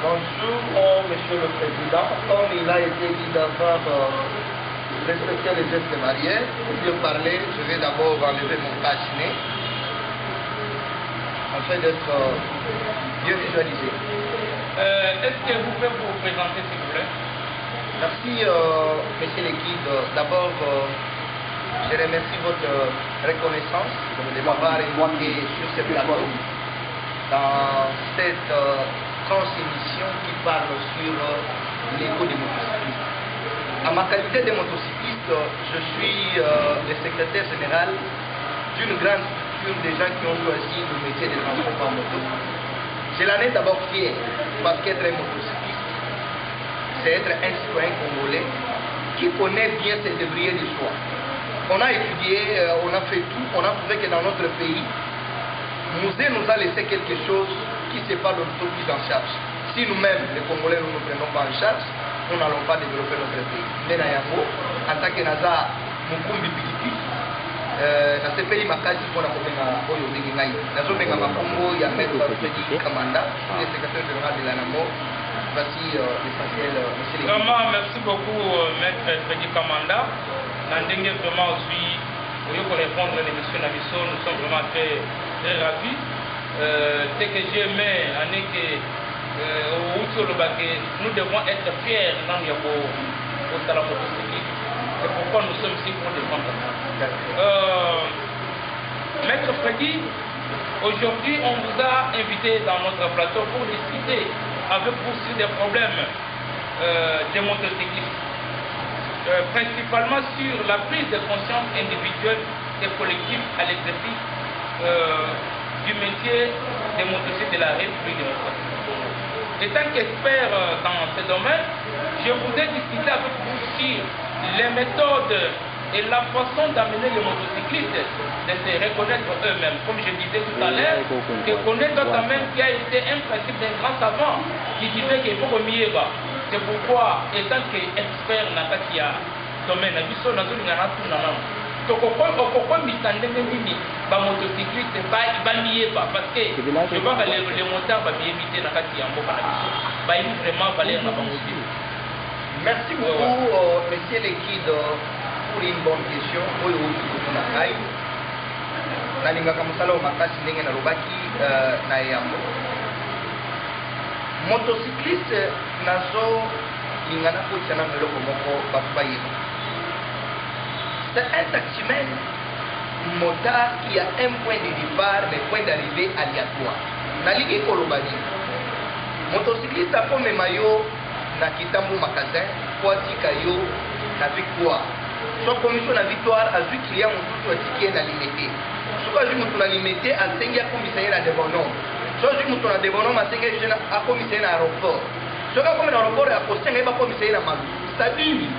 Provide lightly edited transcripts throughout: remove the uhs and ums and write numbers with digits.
Bonjour, Monsieur le Président. Comme il a été dit d'avoir respecté les gestes barrières, pour mieux parler, je vais d'abord enlever mon cache-nez afin d'être bien visualisé. Est-ce que vous pouvez vous présenter, s'il vous plaît? Merci, Monsieur l'équipe. D'abord, je remercie votre reconnaissance de m'avoir invité sur ce plateau dans cette transémission qui parle sur l'écho des motocyclistes. À ma qualité de motocycliste, je suis le secrétaire général d'une grande structure des gens qui ont choisi le métier de transport par moto. Je l'en ai d'abord fier parce qu'être un motocycliste, c'est être un citoyen congolais qui connaît bien ses débrouiller de soi. On a étudié, on a fait tout, on a trouvé que dans notre pays, Musée nous a laissé quelque chose qui ne s'est pas pris en charge. Si nous-mêmes, les Congolais, nous ne nous prenons pas en charge, nous n'allons pas développer notre pays. Mais en tant que Naza Mukumbi Piliti, nasepeli makasi mpona kobenga oyo obengi ngai nazobenga makombo ya maître Freddy Kamanda, le secrétaire général de l'ANAMO. Voici l'essentiel, monsieur le Vraiment, merci beaucoup, maître Freddy Kamanda. Nandenge vraiment aussi, pour répondre à l'émission Nabiso, nous sommes vraiment très ravis. Ce que j'aimais, nous devons être fiers dans le motocyclisme. C'est pourquoi nous sommes ici pour défendre. Maître Freddy, aujourd'hui on vous a invité dans notre plateau pour discuter avec vous sur des problèmes des motocyclistes, principalement sur la prise de conscience individuelle et collective à l'exercice du métier des motocyclistes de la République démocratique du Congo. Étant qu'expert dans ce domaine, je voudrais discuter avec vous sur les méthodes et la façon d'amener les motocyclistes de se reconnaître eux-mêmes. Comme je disais tout à l'heure, que connaître quand même qui a été un principe d'un grand savant qui disait qu'il faut mieux. C'est pourquoi, étant qu'expert dans le domaine, motocycliste parce que je vois que les motards vont éviter la vraiment valer la Merci beaucoup, monsieur Lekid, pour une bonne question. Motocycliste nazo lingana kotiana meloko moko bato. C'est un taximan motard qui a un point de départ, mais point d'arrivée aléatoire. Nalingi kolobani. Motocycliste a comme maillot na kitambo magasin, kwa tika yo na victoire. Soit commission na victoire a vu client mututu a ticket na limité. Soit ju mutu na limité a sengia commissaire na debonom. Soit ju mutu na debonom a sengia jeune a commissaire na aéroport. Soit comme na aéroport a kosenga ba commissaire na malu. C'est-à-dire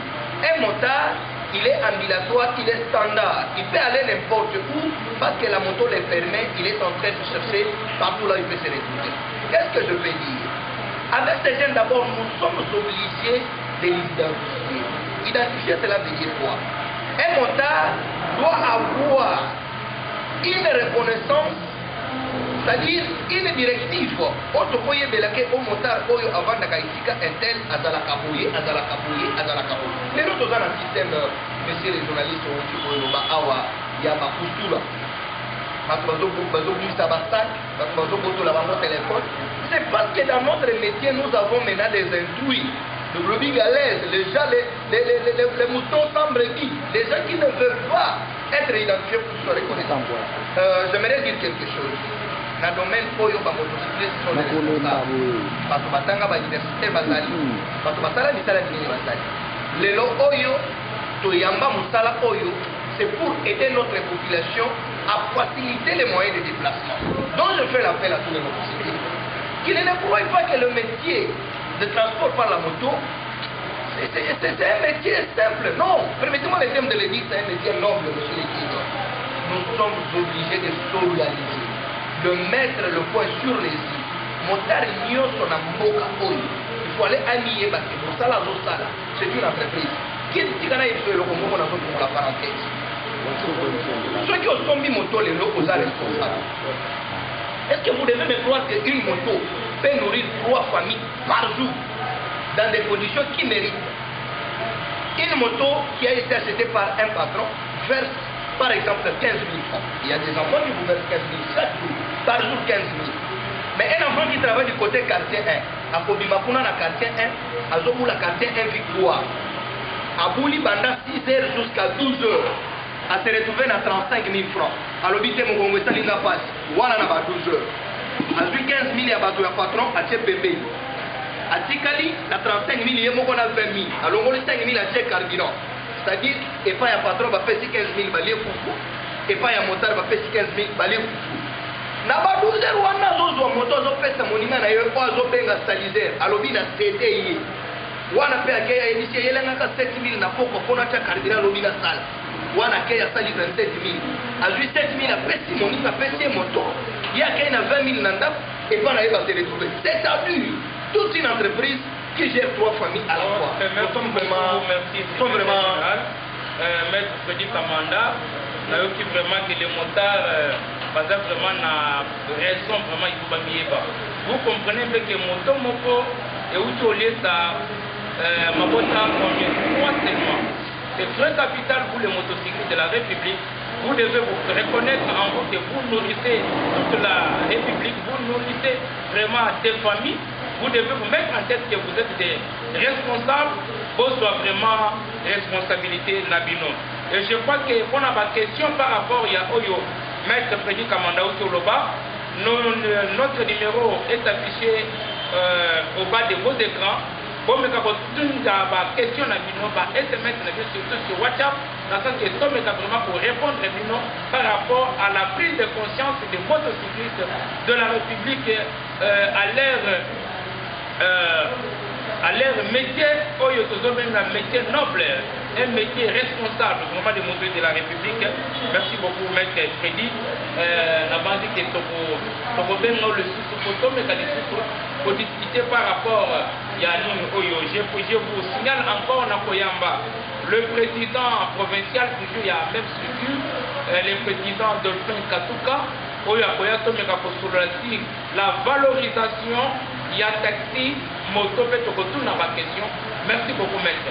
un motard, il est ambulatoire, il est standard. Il peut aller n'importe où parce que la moto le permet, il est en train de chercher partout là où il peut se retrouver. Qu'est-ce que je peux dire? Avec ces jeunes, d'abord, nous sommes obligés de les identifier. Identifier, cela veut dire quoi? Un motard doit avoir une reconnaissance, c'est-à-dire une directive. Autre point, au motard, avant de Kaïtika, un tel, Azala Kabouye. Les autres ont un système, monsieur les journalistes, Awa, Yaba Kustula. C'est parce que dans notre métier, nous avons maintenant des intrus, de brebis galaises, les moutons sans brebis, les gens qui ne veulent pas être identifiés pour se reconnaître. J'aimerais dire quelque chose. Dans le domaine où les motocyclistes sont les responsables, parce que batanga ba université bazali, parce que basala misala ni bazali. Lelo oyo to yamba musala oyo, c'est pour aider notre population à faciliter les moyens de déplacement. Donc je fais l'appel à tous les motocyclistes qu'il ne croient pas que le métier de transport par la moto, c'est un métier simple. Non, permettez-moi le terme de le dire, c'est un métier noble, monsieur l'équipe. Nous sommes obligés de s'organiser, de mettre le point sur les i. Motari nyoso na mboka oyo. Il faut aller anier parce que c'est une entreprise. Qui dit qu'on a eu le combo pour la parenthèse? Ceux qui ont tombé moto, les locaux sont responsables. Est-ce que vous devez me croire qu'une moto, peut nourrir 3 familles par jour dans des conditions qui méritent. Une moto qui a été achetée par un patron verse par exemple 15 000 francs. Il y a des enfants qui vous versent 15 000 chaque jour, par jour 15 000. Mais un enfant qui travaille du côté quartier 1, à Kobimakuna, la quartier 1, à Zobou, la quartier 1 Victoire, à Bouli, pendant 6 heures jusqu'à 12 heures, à se retrouver dans 35 000 francs. À l'obité, mon Congo, ça n'a pas. Voilà, n'a pas 12 heures. À 15 000, à Batou, à patron, à Tchépébé. À Tikali, à 35 000, il y a 20 000. À Longoli, 5 000, à Tchèque Carburant. C'est-à-dire, et pas un patron va faire 15 000 balais foufou, et pas un motard va faire 15 000 balais foufou. Na ba 12 heures wana zozo moto zo pesa monima na yo kwa zo benga stalizer alobi na CTI wana pe akeya initié yelenga ka 7 000 na poko kona cha cardinal alobi na sala wana keya sali 27 000 azui 7 000 a pesi monima pesi moto ya keya na 20 000 na ndap et pas na yeba se retrouver. C'est abus. Toute une entreprise qui gère 3 familles à la fois. Nous sommes vraiment, Maître Freddy Kamanda, qui vraiment que les motards, vraiment na raison vraiment il faut pas. Vous comprenez bien que moto moko et où tu lié ça, ma bonne combien 3 segments. C'est très capital pour les motocyclistes de la République. Vous devez vous reconnaître en vous que vous nourrissez toute la République, vous nourrissez vraiment des familles. Vous devez vous mettre en tête que vous êtes des responsables, vous soit vraiment responsabilité Nabino. Et je crois qu'on a ma question par rapport à Oyo, Maître Freddy Kamanda Outoloba. Notre numéro est affiché au bas de vos écrans. Bon, mais quand vous question Nabino, SMS surtout sur WhatsApp, dans le sens que tout vraiment pour répondre Nabino par rapport à la prise de conscience des motocyclistes de la République à leur métier, même un métier noble, un métier responsable vraiment des motos de la République. Merci beaucoup, Maître Freddy. N'a pas dit que le sous-photo, mais pour discuter par rapport à Yannick Oyo. Je vous signale encore Nakoyamba, le président provincial, toujours il y a la même structure, le président Dolphin Katouka, la valorisation, il y a taxi, moto, fait question. Merci beaucoup, Maître.